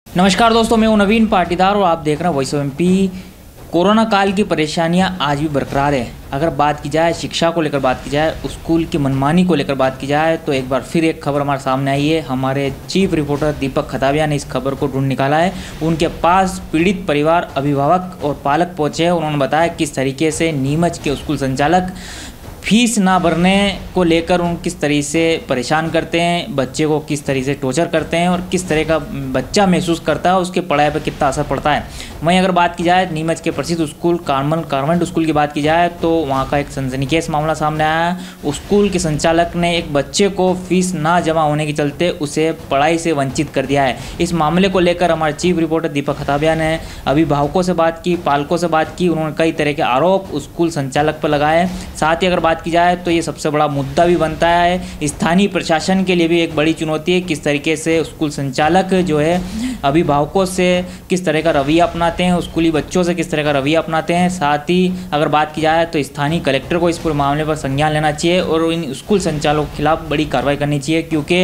नमस्कार दोस्तों, मैं हूं नवीन पाटीदार और आप देख रहे हैं वॉइस ऑफ एमपी। कोरोना काल की परेशानियां आज भी बरकरार है। अगर बात की जाए शिक्षा को लेकर, बात की जाए स्कूल की मनमानी को लेकर बात की जाए, तो एक बार फिर एक खबर हमारे सामने आई है। हमारे चीफ रिपोर्टर दीपक खताबिया ने इस खबर को ढूंढ निकाला है। उनके पास पीड़ित परिवार, अभिभावक और पालक पहुंचे हैं। उन्होंने बताया किस तरीके से नीमच के स्कूल संचालक फीस ना भरने को लेकर उन किस तरीके से परेशान करते हैं, बच्चे को किस तरीके से टॉर्चर करते हैं और किस तरह का बच्चा महसूस करता है, उसके पढ़ाई पर कितना असर पड़ता है। वहीं अगर बात की जाए नीमच के प्रसिद्ध स्कूल कॉन्वेंट स्कूल की बात की जाए, तो वहाँ का एक सनसनीखेज मामला सामने आया। स्कूल के संचालक ने एक बच्चे को फीस ना जमा होने के चलते उसे पढ़ाई से वंचित कर दिया है। इस मामले को लेकर हमारे चीफ रिपोर्टर दीपक खताबिया ने अभिभावकों से बात की, पालकों से बात की। उन्होंने कई तरह के आरोप स्कूल संचालक पर लगाए। साथ ही अगर बात की जाए तो ये सबसे बड़ा मुद्दा भी बनता है, स्थानीय प्रशासन के लिए भी एक बड़ी चुनौती है। किस तरीके से स्कूल संचालक जो है अभिभावकों से किस तरह का रवैया अपनाते हैं, स्कूली बच्चों से किस तरह का रवैया अपनाते हैं। साथ ही अगर बात की जाए तो स्थानीय कलेक्टर को इस पूरे मामले पर संज्ञान लेना चाहिए और इन स्कूल संचालकों के खिलाफ बड़ी कार्रवाई करनी चाहिए, क्योंकि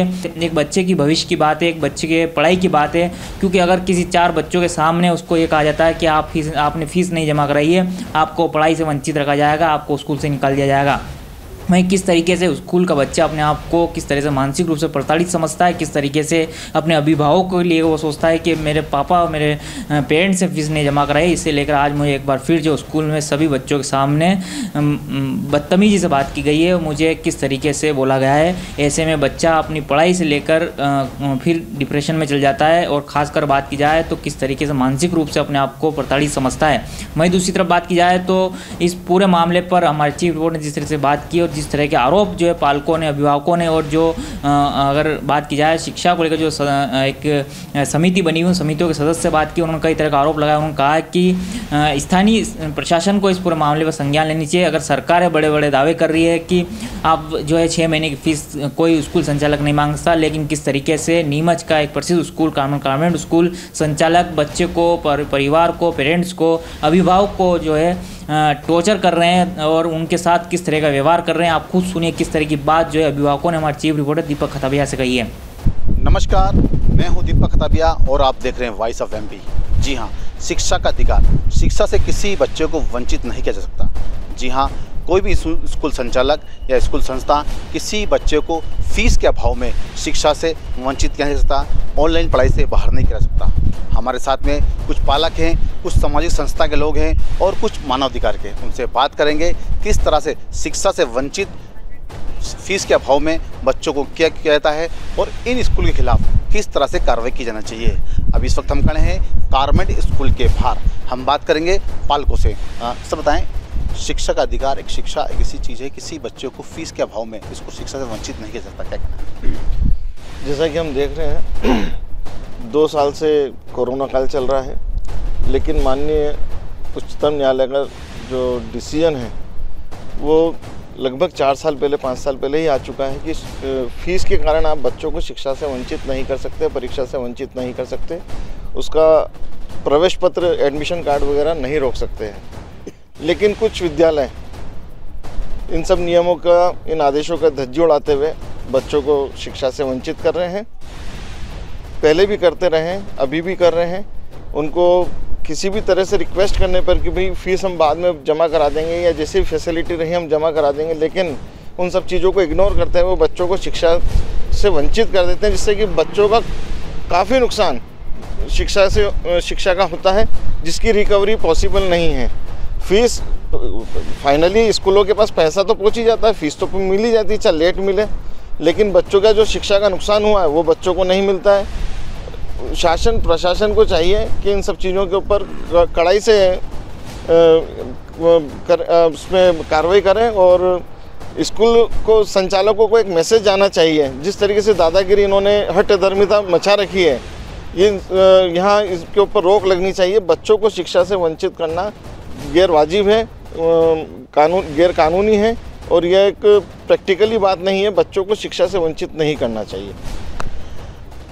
एक बच्चे की भविष्य की बात है, एक बच्चे के पढ़ाई की बात है। क्योंकि अगर किसी 4 बच्चों के सामने उसको ये कहा जाता है कि आपने फीस नहीं जमा कराई है, आपको पढ़ाई से वंचित रखा जाएगा, आपको स्कूल से निकाल दिया जाएगा। वहीं किस तरीके से स्कूल का बच्चा अपने आप को किस तरह से मानसिक रूप से प्रताड़ित समझता है, किस तरीके से अपने अभिभावकों के लिए वो सोचता है कि मेरे पापा मेरे पेरेंट्स से फीस नहीं जमा कराई। इसे लेकर आज मुझे एक बार फिर जो स्कूल में सभी बच्चों के सामने बदतमीजी से बात की गई है, मुझे किस तरीके से बोला गया है। ऐसे में बच्चा अपनी पढ़ाई से लेकर फिर डिप्रेशन में चल जाता है और ख़ासकर बात की जाए तो किस तरीके से मानसिक रूप से अपने आप को प्रताड़ित समझता है। वहीं दूसरी तरफ बात की जाए तो इस पूरे मामले पर हमारे चीफ रिपोर्टर ने जिस तरह से बात की और जिस तरह के आरोप जो है पालकों ने, अभिभावकों ने, और जो अगर बात की जाए शिक्षा को लेकर जो एक समिति बनी हुई, समितियों के सदस्य से बात की, उन्होंने कई तरह का आरोप लगाया। उन्होंने कहा कि स्थानीय प्रशासन को इस पूरे मामले पर संज्ञान लेनी चाहिए। अगर सरकारें बड़े बड़े दावे कर रही है कि आप जो है 6 महीने की फीस कोई स्कूल संचालक नहीं मांगता, लेकिन किस तरीके से नीमच का एक प्रसिद्ध स्कूल कॉन्वेंट स्कूल संचालक बच्चे को, परिवार को, पेरेंट्स को, अभिभावक को जो है टॉर्चर कर रहे हैं और उनके साथ किस तरह का व्यवहार कर रहे हैं। आप खुद सुनिए किस तरह की बात जो है अभिभावकों ने हमारे चीफ रिपोर्टर दीपक खताबिया से कही है। नमस्कार, मैं हूं दीपक खताबिया और आप देख रहे हैं वॉइस ऑफ एमपी। जी हां, शिक्षा का अधिकार, शिक्षा से किसी बच्चे को वंचित नहीं किया जा सकता। जी हां, कोई भी स्कूल संचालक या स्कूल संस्था किसी बच्चे को फीस के अभाव में शिक्षा से वंचित किया जा सकता, ऑनलाइन पढ़ाई से बाहर नहीं किया जा सकता। हमारे साथ में कुछ पालक हैं, कुछ सामाजिक संस्था के लोग हैं और कुछ मानवाधिकार के। उनसे बात करेंगे किस तरह से शिक्षा से वंचित फीस के अभाव में बच्चों को क्या किया जाता है और इन स्कूल के खिलाफ किस तरह से कार्रवाई की जाना चाहिए। अब इस वक्त हम खड़े हैं कॉन्वेंट स्कूल के बाहर। हम बात करेंगे पालकों से। सब बताएं, शिक्षा का अधिकार, एक शिक्षा एक ऐसी चीज़ है, किसी बच्चे को फीस के अभाव में इसको शिक्षा से वंचित नहीं किया जाता, क्या कहना? जैसा कि हम देख रहे हैं 2 साल से कोरोना काल चल रहा है, लेकिन माननीय उच्चतम न्यायालय का जो डिसीजन है वो लगभग 4 साल पहले, 5 साल पहले ही आ चुका है कि फीस के कारण आप बच्चों को शिक्षा से वंचित नहीं कर सकते, परीक्षा से वंचित नहीं कर सकते, उसका प्रवेश पत्र, एडमिशन कार्ड वगैरह नहीं रोक सकते हैं। लेकिन कुछ विद्यालय इन सब नियमों का, इन आदेशों का धज्जी उड़ाते हुए बच्चों को शिक्षा से वंचित कर रहे हैं। पहले भी करते रहे हैं, अभी भी कर रहे हैं। उनको किसी भी तरह से रिक्वेस्ट करने पर कि भाई फीस हम बाद में जमा करा देंगे या जैसी फैसिलिटी रही हम जमा करा देंगे, लेकिन उन सब चीज़ों को इग्नोर करते हुए बच्चों को शिक्षा से वंचित कर देते हैं, जिससे कि बच्चों का काफ़ी नुकसान शिक्षा का होता है, जिसकी रिकवरी पॉसिबल नहीं है। फीस फाइनली स्कूलों के पास पैसा तो पहुंच ही जाता है, फीस तो मिल ही जाती है, चाहे लेट मिले, लेकिन बच्चों का जो शिक्षा का नुकसान हुआ है वो बच्चों को नहीं मिलता है। शासन प्रशासन को चाहिए कि इन सब चीज़ों के ऊपर कड़ाई से उसमें कार्रवाई करें और स्कूल को, संचालकों को एक मैसेज जाना चाहिए। जिस तरीके से दादागिरी इन्होंने हठधर्मिता मचा रखी है, ये यहाँ इसके ऊपर रोक लगनी चाहिए। बच्चों को शिक्षा से वंचित करना गैर वाजिब है, गैर कानूनी है और यह एक प्रैक्टिकली बात नहीं है। बच्चों को शिक्षा से वंचित नहीं करना चाहिए।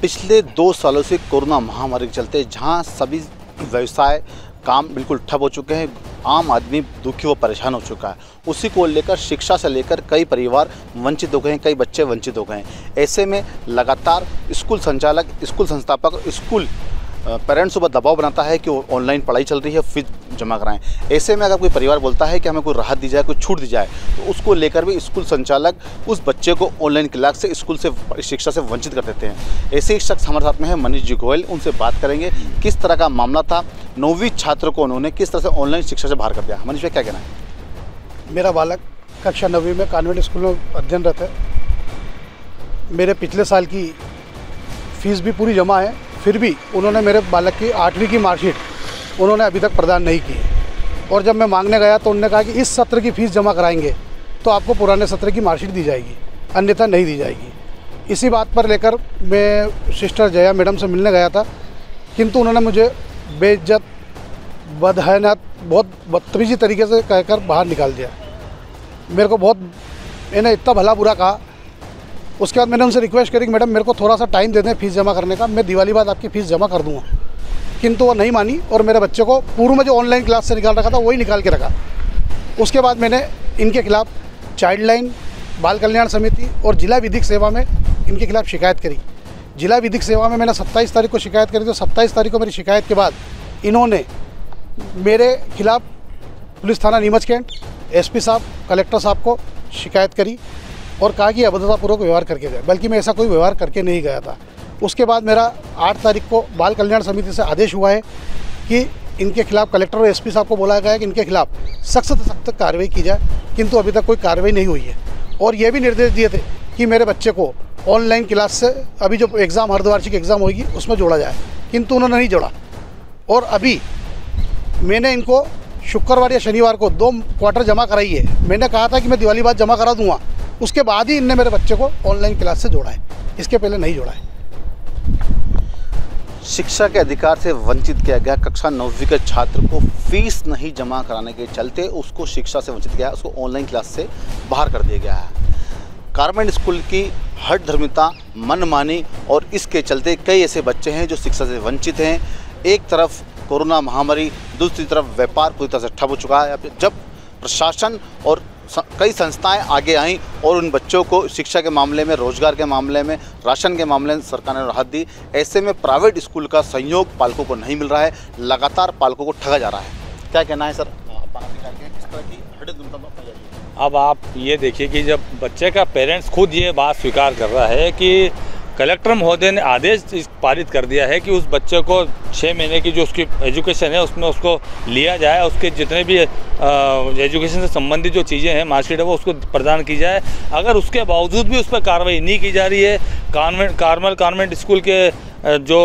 पिछले 2 सालों से कोरोना महामारी के चलते जहां सभी व्यवसाय, काम बिल्कुल ठप हो चुके हैं, आम आदमी दुखी व परेशान हो चुका है, उसी को लेकर शिक्षा से लेकर कई परिवार वंचित हो गए हैं, कई बच्चे वंचित हो गए हैं। ऐसे में लगातार स्कूल संचालक, स्कूल संस्थापक, स्कूल पेरेंट्स ऊपर दबाव बनाता है कि ऑनलाइन पढ़ाई चल रही है, फीस जमा कराएं। ऐसे में अगर कोई परिवार बोलता है कि हमें कोई राहत दी जाए, कोई छूट दी जाए, तो उसको लेकर भी स्कूल संचालक उस बच्चे को ऑनलाइन क्लास से, स्कूल से, शिक्षा से वंचित कर देते हैं। ऐसे ही शख्स हमारे साथ में है मनीष जी गोयल, उनसे बात करेंगे किस तरह का मामला था। 9वीं छात्र को उन्होंने किस तरह से ऑनलाइन शिक्षा से बाहर कर दिया। मनीष भाई, क्या कहना है? मेरा बालक कक्षा 9वीं में कॉन्वेंट स्कूल में अध्ययनरत है। मेरे पिछले साल की फ़ीस भी पूरी जमा है, फिर भी उन्होंने मेरे बालक की 8वीं की मार्कशीट उन्होंने अभी तक प्रदान नहीं की। और जब मैं मांगने गया तो उन्होंने कहा कि इस सत्र की फ़ीस जमा कराएंगे तो आपको पुराने सत्र की मार्कशीट दी जाएगी, अन्यथा नहीं दी जाएगी। इसी बात पर लेकर मैं सिस्टर जया मैडम से मिलने गया था, किंतु उन्होंने मुझे बेइज्जत, बदहयानत, बहुत बदतमीजी तरीके से कहकर बाहर निकाल दिया। मेरे को बहुत इन्हें इतना भला बुरा कहा। उसके बाद मैंने उनसे रिक्वेस्ट करी कि मैडम मेरे को थोड़ा सा टाइम दे दें फ़ीस जमा करने का, मैं दिवाली बाद आपकी फ़ीस जमा कर दूँगा। किंतु वो नहीं मानी और मेरे बच्चे को पूर्व में जो ऑनलाइन क्लास से निकाल रखा था वही निकाल के रखा। उसके बाद मैंने इनके खिलाफ़ चाइल्ड लाइन, बाल कल्याण समिति और जिला विधिक सेवा में इनके खिलाफ़ शिकायत करी। जिला विधिक सेवा में मैंने 27 तारीख को शिकायत करी, तो 27 तारीख को मेरी शिकायत के बाद इन्होंने मेरे खिलाफ़ पुलिस थाना नीमच कैंट, SP साहब, कलेक्टर साहब को शिकायत करी और कहा कि अभद्रतापूर्वक व्यवहार करके गए, बल्कि मैं ऐसा कोई व्यवहार करके नहीं गया था। उसके बाद मेरा 8 तारीख को बाल कल्याण समिति से आदेश हुआ है कि इनके खिलाफ़ कलेक्टर और SP साहब को बोला गया है कि इनके खिलाफ़ सख्त से सख्त कार्रवाई की जाए, किंतु अभी तक कोई कार्रवाई नहीं हुई है। और ये भी निर्देश दिए थे कि मेरे बच्चे को ऑनलाइन क्लास से अभी जो एग्ज़ाम, अर्धवार्षिक एग्ज़ाम होगी, उसमें जोड़ा जाए, किंतु उन्होंने नहीं जोड़ा। और अभी मैंने इनको शुक्रवार या शनिवार को 2 क्वार्टर जमा कराई है। मैंने कहा था कि मैं दिवाली बाद जमा करा दूंगा, उसके बाद ही इनने मेरे बच्चे को ऑनलाइन क्लास से जोड़ा है, इसके पहले नहीं जोड़ा है। शिक्षा के अधिकार से वंचित किया गया कक्षा 9वीं के छात्र को फीस नहीं जमा कराने के चलते उसको शिक्षा से वंचित किया, उसको ऑनलाइन क्लास से बाहर कर दिया गया है। कॉन्वेंट स्कूल की हठधर्मिता, मनमानी और इसके चलते कई ऐसे बच्चे हैं जो शिक्षा से वंचित हैं। एक तरफ कोरोना महामारी, दूसरी तरफ व्यापार पूरी तरह से ठप हो चुका है। जब प्रशासन और कई संस्थाएं आगे आईं और उन बच्चों को शिक्षा के मामले में, रोजगार के मामले में, राशन के मामले में सरकार ने राहत दी, ऐसे में प्राइवेट स्कूल का सहयोग पालकों को नहीं मिल रहा है, लगातार पालकों को ठगा जा रहा है। क्या कहना है सर? किस तरह की अब आप ये देखिए कि जब बच्चे का पेरेंट्स खुद ये बात स्वीकार कर रहा है कि कलेक्टर महोदय ने आदेश पारित कर दिया है कि उस बच्चे को 6 महीने की जो उसकी एजुकेशन है उसमें उसको लिया जाए, उसके जितने भी एजुकेशन से संबंधित जो चीज़ें हैं, मार्कशीट है, वो उसको प्रदान की जाए। अगर उसके बावजूद भी उस पर कार्रवाई नहीं की जा रही है, कॉन्वेंट स्कूल के जो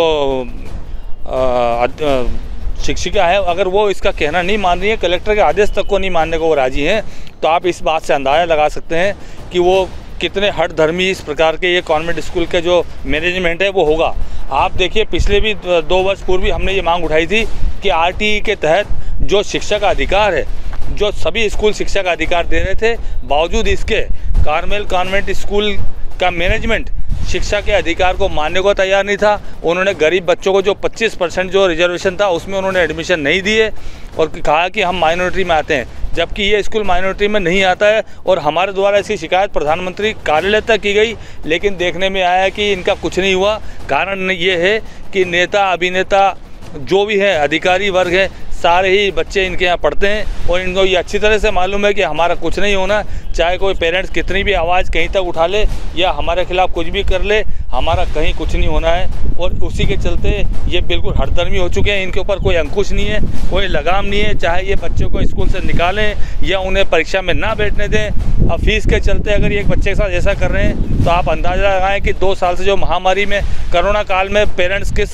शिक्षिका है, अगर वो इसका कहना नहीं मान रही है, कलेक्टर के आदेश तक को नहीं मानने को वो राजी हैं, तो आप इस बात से अंदाज़ा लगा सकते हैं कि वो कितने हठधर्मी इस प्रकार के ये कॉन्वेंट स्कूल के जो मैनेजमेंट है वो होगा। आप देखिए, पिछले भी 2 वर्ष पूर्व भी हमने ये मांग उठाई थी कि RTE के तहत जो शिक्षा का अधिकार है, जो सभी स्कूल शिक्षा का अधिकार दे रहे थे, बावजूद इसके कार्मेल कॉन्वेंट स्कूल का मैनेजमेंट शिक्षा के अधिकार को मानने को तैयार नहीं था। उन्होंने गरीब बच्चों को जो 25% जो रिजर्वेशन था उसमें उन्होंने एडमिशन नहीं दिए और कहा कि हम माइनॉरिटी में आते हैं, जबकि ये स्कूल माइनॉरिटी में नहीं आता है। और हमारे द्वारा इसकी शिकायत प्रधानमंत्री कार्यालय तक की गई, लेकिन देखने में आया कि इनका कुछ नहीं हुआ। कारण ये है कि नेता, अभिनेता जो भी है, अधिकारी वर्ग है, सारे ही बच्चे इनके यहाँ पढ़ते हैं और इनको ये अच्छी तरह से मालूम है कि हमारा कुछ नहीं होना, चाहे कोई पेरेंट्स कितनी भी आवाज़ कहीं तक उठा ले या हमारे खिलाफ़ कुछ भी कर ले, हमारा कहीं कुछ नहीं होना है। और उसी के चलते ये बिल्कुल हठधर्मी हो चुके हैं। इनके ऊपर कोई अंकुश नहीं है, कोई लगाम नहीं है, चाहे ये बच्चों को स्कूल से निकालें या उन्हें परीक्षा में ना बैठने दें। अब फीस के चलते अगर ये एक बच्चे के साथ ऐसा कर रहे हैं तो आप अंदाज़ा लगाएं कि 2 साल से जो महामारी में, कोरोना काल में पेरेंट्स किस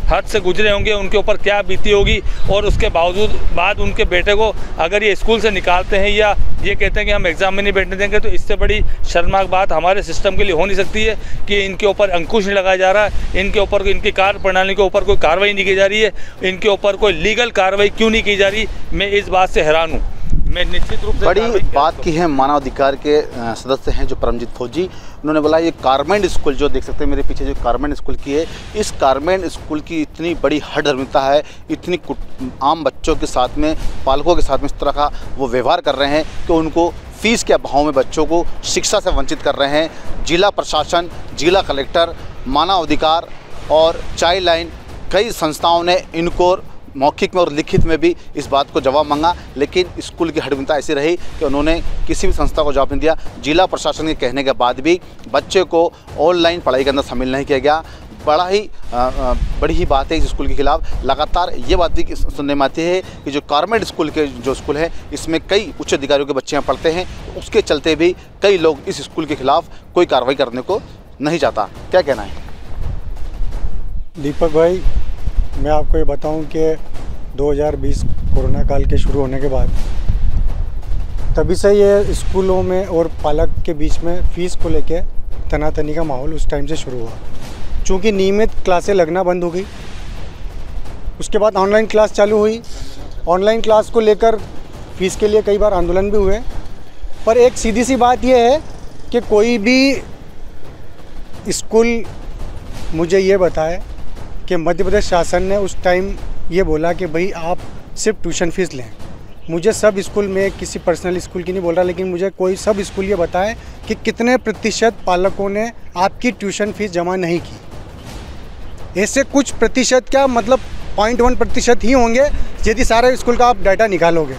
हद से गुजरे होंगे, उनके ऊपर क्या बीती होगी। और उसके बाद उनके बेटे को अगर ये स्कूल से निकालते हैं या ये कहते हैं कि हम एग्ज़ाम में नहीं बैठने देंगे, तो इससे बड़ी शर्मनाक बात हमारे सिस्टम के लिए हो नहीं सकती है कि इनके ऊपर अंकुश नहीं लगाया जा रहा है, इनके ऊपर, इनकी कार्य प्रणाली के ऊपर कोई कार्रवाई नहीं की जा रही है, इनके ऊपर कोई लीगल कार्रवाई क्यों नहीं की जा रही। मैं इस बात से हैरान हूँ। मैं निश्चित रूप से बड़ी बात की है मानवाधिकार के सदस्य हैं जो परमजीत फौजी, उन्होंने बोला ये कॉन्वेंट स्कूल जो देख सकते हैं मेरे पीछे, जो कॉन्वेंट स्कूल की है, इस कॉन्वेंट स्कूल की इतनी बड़ी हठधर्मिता है, इतनी आम बच्चों के साथ में, पालकों के साथ में इस तरह का वो व्यवहार कर रहे हैं कि उनको फीस के अभाव में बच्चों को शिक्षा से वंचित कर रहे हैं। जिला प्रशासन, जिला कलेक्टर, मानवाधिकार और चाइल्ड लाइन कई संस्थाओं ने इनको मौखिक में और लिखित में भी इस बात को जवाब मांगा, लेकिन स्कूल की हठनीति ऐसी रही कि उन्होंने किसी भी संस्था को जवाब नहीं दिया। जिला प्रशासन के कहने के बाद भी बच्चे को ऑनलाइन पढ़ाई के अंदर शामिल नहीं किया गया। बड़ी ही बात है इस स्कूल के खिलाफ। लगातार ये बात भी सुनने में आती है कि जो कॉन्वेंट स्कूल के जो स्कूल है इसमें कई उच्च अधिकारियों के बच्चे यहाँ पढ़ते हैं, उसके चलते भी कई लोग इस स्कूल के खिलाफ कोई कार्रवाई करने को नहीं चाहता। क्या कहना है दीपक भाई? मैं आपको ये बताऊं कि 2020 कोरोना काल के शुरू होने के बाद तभी से ये स्कूलों में और पालक के बीच में फ़ीस को लेके तनातनी का माहौल उस टाइम से शुरू हुआ। चूँकि नियमित क्लासें लगना बंद हो गई, उसके बाद ऑनलाइन क्लास चालू हुई। ऑनलाइन क्लास को लेकर फ़ीस के लिए कई बार आंदोलन भी हुए, पर एक सीधी सी बात यह है कि कोई भी स्कूल मुझे ये बताए कि मध्य प्रदेश शासन ने उस टाइम ये बोला कि भाई आप सिर्फ ट्यूशन फ़ीस लें। मुझे सब स्कूल में, किसी पर्सनल स्कूल की नहीं बोल रहा, लेकिन मुझे कोई सब स्कूल ये बताए कि कितने प्रतिशत पालकों ने आपकी ट्यूशन फ़ीस जमा नहीं की। ऐसे कुछ प्रतिशत, क्या मतलब 0.1% ही होंगे यदि सारे स्कूल का आप डाटा निकालोगे।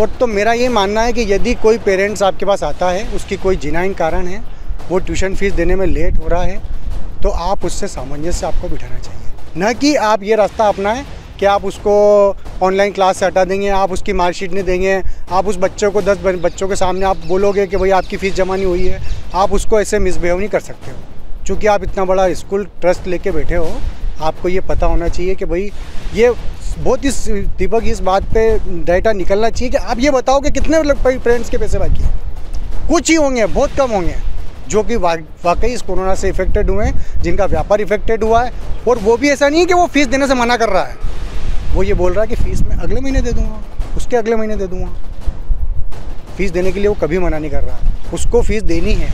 और तो मेरा ये मानना है कि यदि कोई पेरेंट्स आपके पास आता है, उसकी कोई जिनाइन कारण है, वो ट्यूशन फ़ीस देने में लेट हो रहा है, तो आप उससे सामंजस्य आपको बिठाना चाहिए। न कि आप ये रास्ता अपनाएं कि आप उसको ऑनलाइन क्लास से हटा देंगे, आप उसकी मार्कशीट नहीं देंगे, आप उस बच्चे को 10 बच्चों के सामने आप बोलोगे कि भाई आपकी फ़ीस जमा नहीं हुई है। आप उसको ऐसे मिसबिहेव नहीं कर सकते हो, क्योंकि आप इतना बड़ा स्कूल ट्रस्ट लेके बैठे हो। आपको ये पता होना चाहिए कि भाई ये बहुत इस दीपक इस बात पे डाटा निकलना चाहिए कि आप ये बताओ कि कितने पेरेंट्स के पैसे बाकी हैं। कुछ ही होंगे, बहुत कम होंगे जो कि वाकई इस कोरोना से इफेक्टेड हुए हैं, जिनका व्यापार इफेक्टेड हुआ है। और वो भी ऐसा नहीं है कि वो फ़ीस देने से मना कर रहा है, वो ये बोल रहा है कि फ़ीस मैं अगले महीने दे दूँगा, उसके अगले महीने दे दूँगा। फ़ीस देने के लिए वो कभी मना नहीं कर रहा है, उसको फ़ीस देनी है।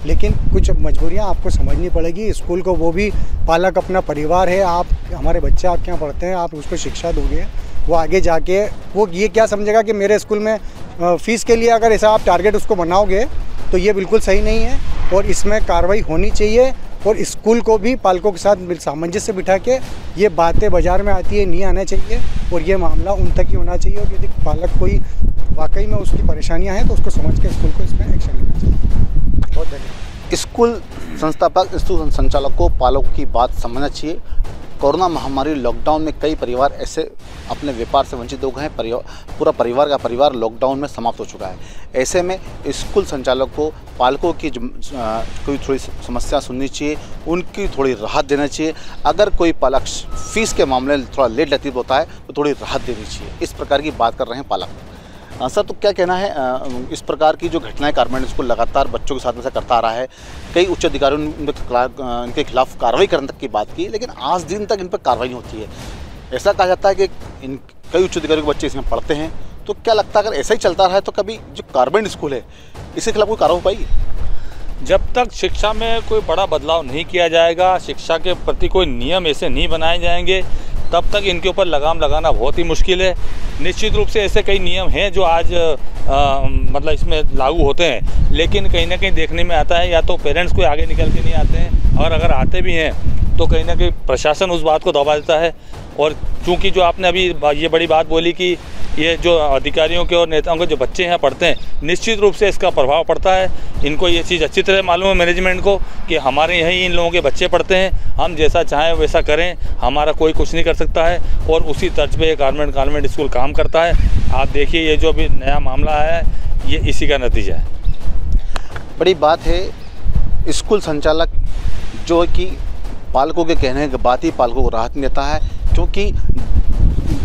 लेकिन कुछ मजबूरियाँ आपको समझनी पड़ेगी। स्कूल को, वो भी पालक अपना परिवार है। आप, हमारे बच्चे आपके यहाँ पढ़ते हैं, आप उसको शिक्षा दोगे, वो आगे जाके वो ये क्या समझेगा कि मेरे स्कूल में फ़ीस के लिए अगर ऐसा आप टारगेट उसको बनाओगे तो ये बिल्कुल सही नहीं है। और इसमें कार्रवाई होनी चाहिए और स्कूल को भी पालकों के साथ सामंजस्य बिठा के ये बातें बाज़ार में आती है नहीं आना चाहिए, और ये मामला उन तक ही होना चाहिए। और यदि पालक कोई वाकई में उसकी परेशानियां हैं तो उसको समझ के स्कूल को इसमें एक्शन लेना चाहिए। बहुत धन्यवाद। स्कूल संस्थापक, स्कूल संचालक को पालकों की बात समझना चाहिए। कोरोना महामारी लॉकडाउन में कई परिवार ऐसे अपने व्यापार से वंचित हो गए हैं। पूरा परिवार का परिवार लॉकडाउन में समाप्त हो चुका है। ऐसे में स्कूल संचालक को पालकों की कोई थोड़ी समस्या सुननी चाहिए, उनकी थोड़ी राहत देना चाहिए। अगर कोई पालक फ़ीस के मामले में थोड़ा लेट लतीफ़ होता है तो थोड़ी राहत देनी चाहिए। इस प्रकार की बात कर रहे हैं पालक। सर, तो क्या कहना है इस प्रकार की जो घटनाएं कॉन्वेंट स्कूल लगातार बच्चों के साथ में से करता आ रहा है? कई उच्च अधिकारियों ने इनके खिलाफ कार्रवाई करने तक की बात की, लेकिन आज दिन तक इन पर कार्रवाई होती है। ऐसा कहा जाता है कि इन कई उच्च अधिकारियों के बच्चे इसमें पढ़ते हैं, तो क्या लगता है अगर ऐसा ही चलता रहा है तो कभी जो कॉन्वेंट स्कूल है इसके खिलाफ कोई कार्रवाई हो पाएगी? जब तक शिक्षा में कोई बड़ा बदलाव नहीं किया जाएगा, शिक्षा के प्रति कोई नियम ऐसे नहीं बनाए जाएंगे, तब तक इनके ऊपर लगाम लगाना बहुत ही मुश्किल है। निश्चित रूप से ऐसे कई नियम हैं जो आज मतलब इसमें लागू होते हैं, लेकिन कहीं ना कहीं देखने में आता है या तो पेरेंट्स कोई आगे निकल के नहीं आते हैं, और अगर आते भी हैं तो कहीं ना कहीं प्रशासन उस बात को दबा देता है। और चूँकि जो आपने अभी ये बड़ी बात बोली कि ये जो अधिकारियों के और नेताओं के जो बच्चे यहाँ पढ़ते हैं, निश्चित रूप से इसका प्रभाव पड़ता है। इनको ये चीज़ अच्छी तरह मालूम है मैनेजमेंट को कि हमारे यहीं इन लोगों के बच्चे पढ़ते हैं, हम जैसा चाहें वैसा करें, हमारा कोई कुछ नहीं कर सकता है। और उसी तर्ज पे कॉन्वेंट स्कूल काम करता है। आप देखिए ये जो भी नया मामला है ये इसी का नतीजा है। बड़ी बात है, स्कूल संचालक जो कि पालकों के कहने की बात ही पालकों को राहत नहीं देता है, क्योंकि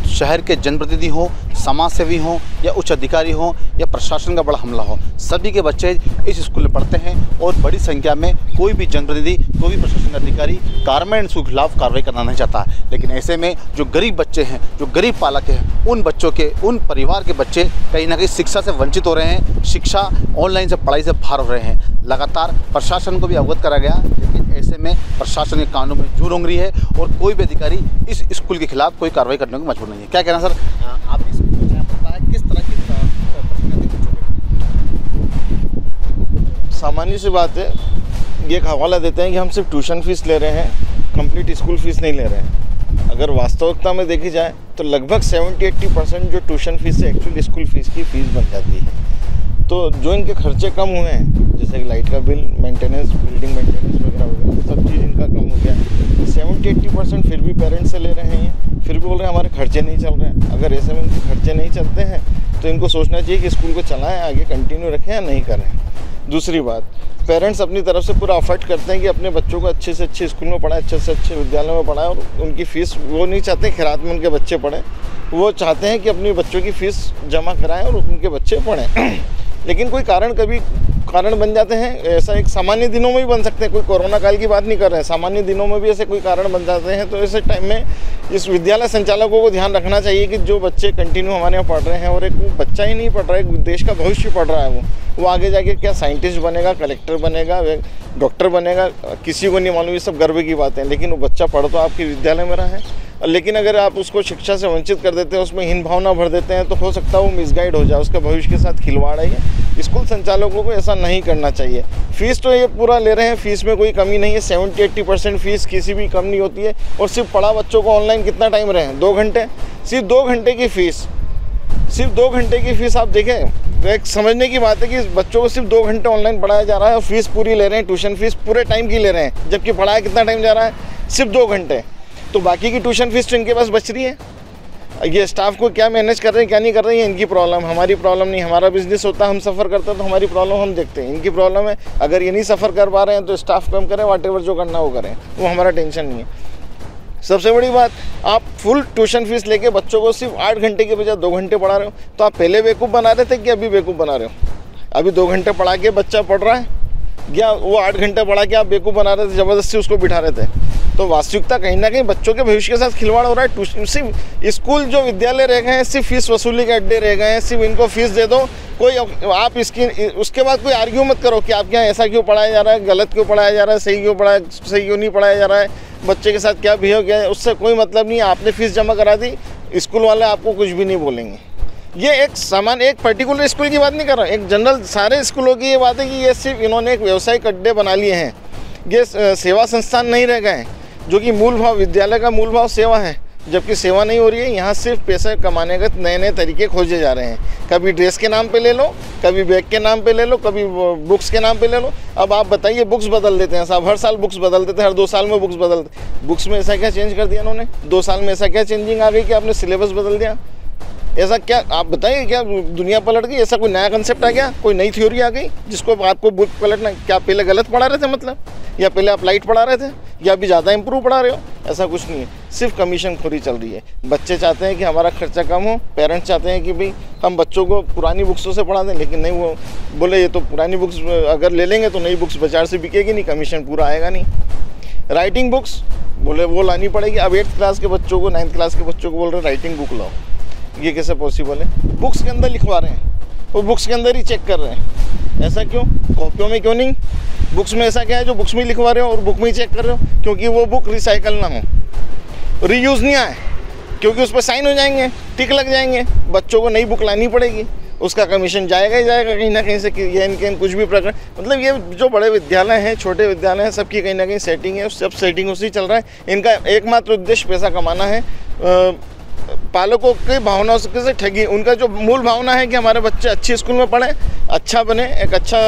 शहर के जनप्रतिनिधि हों, समाज सेवी हों या उच्च अधिकारी हों या प्रशासन का बड़ा हमला हो, सभी के बच्चे इस स्कूल में पढ़ते हैं। और बड़ी संख्या में कोई भी जनप्रतिनिधि, कोई भी प्रशासन अधिकारी कॉन्वेंट स्कूल के खिलाफ कार्रवाई करना नहीं चाहता। लेकिन ऐसे में जो गरीब बच्चे हैं, जो गरीब पालक हैं, उन बच्चों के, उन परिवार के बच्चे कहीं ना कहीं शिक्षा से वंचित हो रहे हैं, शिक्षा ऑनलाइन से, पढ़ाई से बाहर हो रहे हैं। लगातार प्रशासन को भी अवगत करा गया, लेकिन ऐसे में प्रशासन के कानून में जूर उंगली है और कोई भी अधिकारी इस स्कूल के खिलाफ कोई कार्रवाई करने को मजबूर नहीं है। क्या कहना सर, आप इस पता है किस तरह की सामान्य सी बात है। ये एक हवाला देते हैं कि हम सिर्फ ट्यूशन फ़ीस ले रहे हैं, कंप्लीट स्कूल फ़ीस नहीं ले रहे हैं। अगर वास्तविकता में देखी जाए तो लगभग 70-80% जो ट्यूशन फीस है एक्चुअली स्कूल फीस की फीस बन जाती है। तो जो इनके खर्चे कम हुए हैं, जैसे कि लाइट का बिल, मेंटेनेंस, बिल्डिंग मेंटेनेंस वगैरह वगैरह, सब चीज़ इनका कम हो गया। 70-80% फिर भी पेरेंट्स से ले रहे हैं, फिर भी बोल रहे हैं हमारे खर्चे नहीं चल रहे हैं। अगर ऐसे में इनके खर्चे नहीं चलते हैं तो इनको सोचना चाहिए कि स्कूल को चलाएं, आगे कंटिन्यू रखें या नहीं करें। दूसरी बात, पेरेंट्स अपनी तरफ से पूरा एफर्ट करते हैं कि अपने बच्चों को अच्छे से अच्छे स्कूल में पढ़ाएं, अच्छे से अच्छे विद्यालय में पढ़ाएं, और उनकी फ़ीस वो नहीं चाहते खैरात में उनके बच्चे पढ़ें, वो चाहते हैं कि अपने बच्चों की फ़ीस जमा कराएं और उनके बच्चे पढ़ें। लेकिन कोई कारण बन जाते हैं, ऐसा एक सामान्य दिनों में भी बन सकते हैं, कोई कोरोना काल की बात नहीं कर रहे हैं, सामान्य दिनों में भी ऐसे कोई कारण बन जाते हैं। तो ऐसे टाइम में इस विद्यालय संचालकों को ध्यान रखना चाहिए कि जो बच्चे कंटिन्यू हमारे यहाँ पढ़ रहे हैं, और एक वो बच्चा ही नहीं पढ़ रहा है, एक देश का भविष्य पढ़ रहा है, वो आगे जाके क्या साइंटिस्ट बनेगा, कलेक्टर बनेगा, डॉक्टर बनेगा, किसी को नहीं मालूम। ये सब गर्व की बात है, लेकिन वो बच्चा पढ़ तो आपके विद्यालय में रहा है। लेकिन अगर आप उसको शिक्षा से वंचित कर देते हैं, उसमें हीन भावना भर देते हैं, तो हो सकता है वो मिसगाइड हो जाए, उसका भविष्य के साथ खिलवाड़ है। स्कूल संचालकों को ऐसा नहीं करना चाहिए। फ़ीस तो ये पूरा ले रहे हैं, फ़ीस में कोई कमी नहीं है, 70-80% फ़ीस किसी भी कम नहीं होती है। और सिर्फ पढ़ा बच्चों को ऑनलाइन कितना टाइम रहे हैं, 2 घंटे, सिर्फ 2 घंटे की फ़ीस, सिर्फ 2 घंटे की फ़ीस आप देखें तो एक समझने की बात है कि बच्चों को सिर्फ 2 घंटे ऑनलाइन पढ़ाया जा रहा है और फीस पूरी ले रहे हैं, ट्यूशन फीस पूरे टाइम की ले रहे हैं, जबकि पढ़ाया कितना टाइम जा रहा है, सिर्फ 2 घंटे। तो बाकी की ट्यूशन फीस तो इनके पास बच रही है। ये स्टाफ को क्या मैनेज कर रहे हैं क्या नहीं कर रहे हैं, इनकी प्रॉब्लम, हमारी प्रॉब्लम नहीं। हमारा बिजनेस होता है, हम सफ़र करते हैं तो हमारी प्रॉब्लम हम देखते हैं, इनकी प्रॉब्लम है। अगर ये नहीं सफ़र कर पा रहे हैं तो स्टाफ कम करें, व्हाटएवर जो करना वो करें, वो हमारा टेंशन नहीं है। सबसे बड़ी बात, आप फुल ट्यूशन फीस लेके बच्चों को सिर्फ 8 घंटे के बजाय 2 घंटे पढ़ा रहे हो, तो आप पहले बेवकूफ़ बना रहे थे कि अभी बेवकूफ़ बना रहे हो? अभी 2 घंटे पढ़ा के बच्चा पढ़ रहा है, या वो 8 घंटे पढ़ा के आप बेवकूफ़ बना रहे थे, ज़बरदस्ती उसको बिठा रहे थे? तो वास्तविकता कहीं ना कहीं बच्चों के भविष्य के साथ खिलवाड़ हो रहा है। सिर्फ स्कूल जो विद्यालय रह गए हैं, सिर्फ फीस वसूली के अड्डे रह गए हैं, सिर्फ इनको फीस दे दो। कोई आप इसकी उसके बाद कोई आर्ग्यू मत करो कि आपके यहाँ ऐसा क्यों पढ़ाया जा रहा है, गलत क्यों पढ़ाया जा रहा है, सही क्यों नहीं पढ़ाया जा रहा है, बच्चे के साथ क्या बिहेव किया है, उससे कोई मतलब नहीं। आपने फीस जमा करा दी, स्कूल वाले आपको कुछ भी नहीं बोलेंगे। ये एक पर्टिकुलर स्कूल की बात नहीं कर रहा, एक जनरल सारे स्कूलों की ये बात है कि ये सिर्फ इन्होंने एक व्यवसायिक अड्डे बना लिए हैं। ये सेवा संस्थान नहीं रह गए हैं, जो कि मूल भाव विद्यालय का मूल भाव सेवा है, जबकि सेवा नहीं हो रही है। यहाँ सिर्फ पैसे कमाने के नए नए तरीके खोजे जा रहे हैं। कभी ड्रेस के नाम पे ले लो, कभी बैग के नाम पे ले लो, कभी बुक्स के नाम पे ले लो। अब आप बताइए, बुक्स बदल देते हैं साहब, हर साल बुक्स बदल देते हैं, हर 2 साल में बुक्स बदलते। बुक्स में ऐसा क्या चेंज कर दिया इन्होंने? 2 साल में ऐसा क्या चेंजिंग आ गई कि आपने सिलेबस बदल दिया? ऐसा क्या, आप बताइए, क्या दुनिया पलट गई? ऐसा कोई नया कंसेप्ट आ गया, कोई नई थ्योरी आ गई जिसको आपको बुक पलटना? क्या पहले गलत पढ़ा रहे थे मतलब, या पहले आप लाइट पढ़ा रहे थे, या अभी ज़्यादा इम्प्रूव पढ़ा रहे हो? ऐसा कुछ नहीं है, सिर्फ कमीशन खोरी चल रही है। बच्चे चाहते हैं कि हमारा खर्चा कम हो, पेरेंट्स चाहते हैं कि भाई हम बच्चों को पुरानी बुक्सों से पढ़ा दें, लेकिन नहीं, वो बोले ये तो पुरानी बुक्स अगर ले लेंगे तो नई बुक्स बाजार से बिकेगी नहीं, कमीशन पूरा आएगा नहीं। राइटिंग बुक्स बोले वो लानी पड़ेगी। अब 8th क्लास के बच्चों को, 9th क्लास के बच्चों को बोल रहे हैं राइटिंग बुक लाओ, ये कैसे पॉसिबल है? बुक्स के अंदर लिखवा रहे हैं, वो बुक्स के अंदर ही चेक कर रहे हैं। ऐसा क्यों? कॉपियों में क्यों नहीं? बुक्स में ऐसा क्या है जो बुक्स में लिखवा रहे हो और बुक में ही चेक कर रहे हो? क्योंकि वो बुक रिसाइकल ना हो, रीयूज़ नहीं आए, क्योंकि उस पर साइन हो जाएंगे, टिक लग जाएंगे, बच्चों को नई बुक लानी पड़ेगी, उसका कमीशन जाएगा ही जाएगा कहीं ना कहीं से। ये इनके कुछ भी प्रकार, मतलब ये जो बड़े विद्यालय हैं, छोटे विद्यालय हैं, सबकी कहीं ना कहीं सेटिंग है, सब सेटिंग उसी चल रहा है। इनका एकमात्र उद्देश्य पैसा कमाना है, पालकों की भावनाओं से ठगी। उनका जो मूल भावना है कि हमारे बच्चे अच्छे स्कूल में पढ़ें, अच्छा बने, एक अच्छा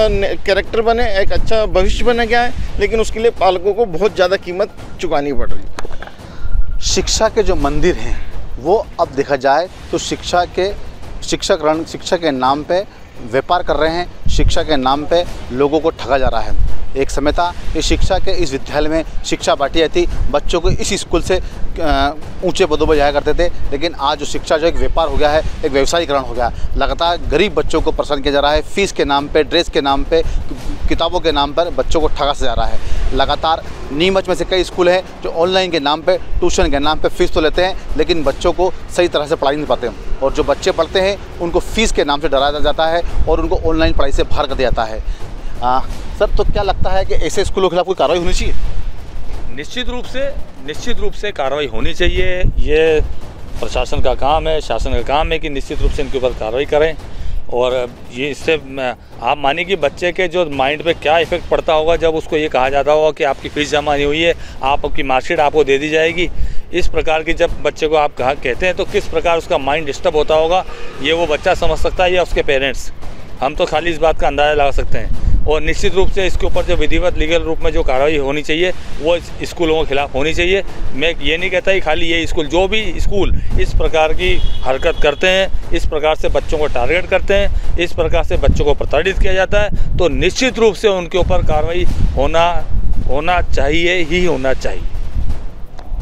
कैरेक्टर बने, एक अच्छा भविष्य बने, क्या है, लेकिन उसके लिए पालकों को बहुत ज़्यादा कीमत चुकानी पड़ रही है। शिक्षा के जो मंदिर हैं वो अब देखा जाए तो शिक्षा के नाम पे व्यापार कर रहे हैं, शिक्षा के नाम पे लोगों को ठगा जा रहा है। एक समय था कि शिक्षा के इस विद्यालय में शिक्षा बांटी जाती, बच्चों को इस स्कूल से ऊंचे पदों पर जाया करते थे, लेकिन आज जो शिक्षा जो एक व्यापार हो गया है, एक व्यवसायीकरण हो गया। लगातार गरीब बच्चों को परेशान किया जा रहा है, फीस के नाम पे, ड्रेस के नाम पे, किताबों के नाम पर बच्चों को ठगा जा रहा है। लगातार नीमच में से कई स्कूल हैं जो ऑनलाइन के नाम पे, ट्यूशन के नाम पे फ़ीस तो लेते हैं, लेकिन बच्चों को सही तरह से पढ़ाई नहीं पाते, और जो बच्चे पढ़ते हैं उनको फ़ीस के नाम से डराया जाता है और उनको ऑनलाइन पढ़ाई से बाहर कर दिया जाता है। सर, तो क्या लगता है कि ऐसे स्कूलों के खिलाफ कोई कार्रवाई होनी चाहिए? निश्चित रूप से कार्रवाई होनी चाहिए। ये प्रशासन का काम है, शासन का काम है कि निश्चित रूप से इनके ऊपर कार्रवाई करें। और ये इससे आप मानिए कि बच्चे के जो माइंड पे क्या इफेक्ट पड़ता होगा जब उसको ये कहा जाता होगा कि आपकी फ़ीस जमा नहीं हुई है, आपकी मार्कशीट आपको दे दी जाएगी। इस प्रकार की जब बच्चे को आप कहते हैं तो किस प्रकार उसका माइंड डिस्टर्ब होता होगा, ये वो बच्चा समझ सकता है या उसके पेरेंट्स। हम तो खाली इस बात का अंदाज़ा लगा सकते हैं। और निश्चित रूप से इसके ऊपर जो विधिवत लीगल रूप में जो कार्रवाई होनी चाहिए वो स्कूलों के खिलाफ होनी चाहिए। मैं ये नहीं कहता कि खाली ये स्कूल, जो भी स्कूल इस प्रकार की हरकत करते हैं, इस प्रकार से बच्चों को टारगेट करते हैं, इस प्रकार से बच्चों को प्रताड़ित किया जाता है, तो निश्चित रूप से उनके ऊपर कार्रवाई होना चाहिए ही होना चाहिए।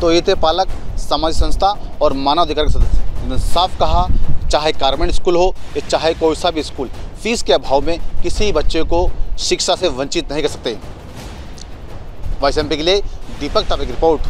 तो ये थे पालक, सामाजिक संस्था और मानवाधिकार के सदस्य, जिन्होंने साफ कहा चाहे कॉन्वेंट स्कूल हो या चाहे कोई सा भी स्कूल, फीस के अभाव में किसी बच्चे को शिक्षा से वंचित नहीं कर सकते। वॉइस एमपी के लिए दीपक ताबे की रिपोर्ट।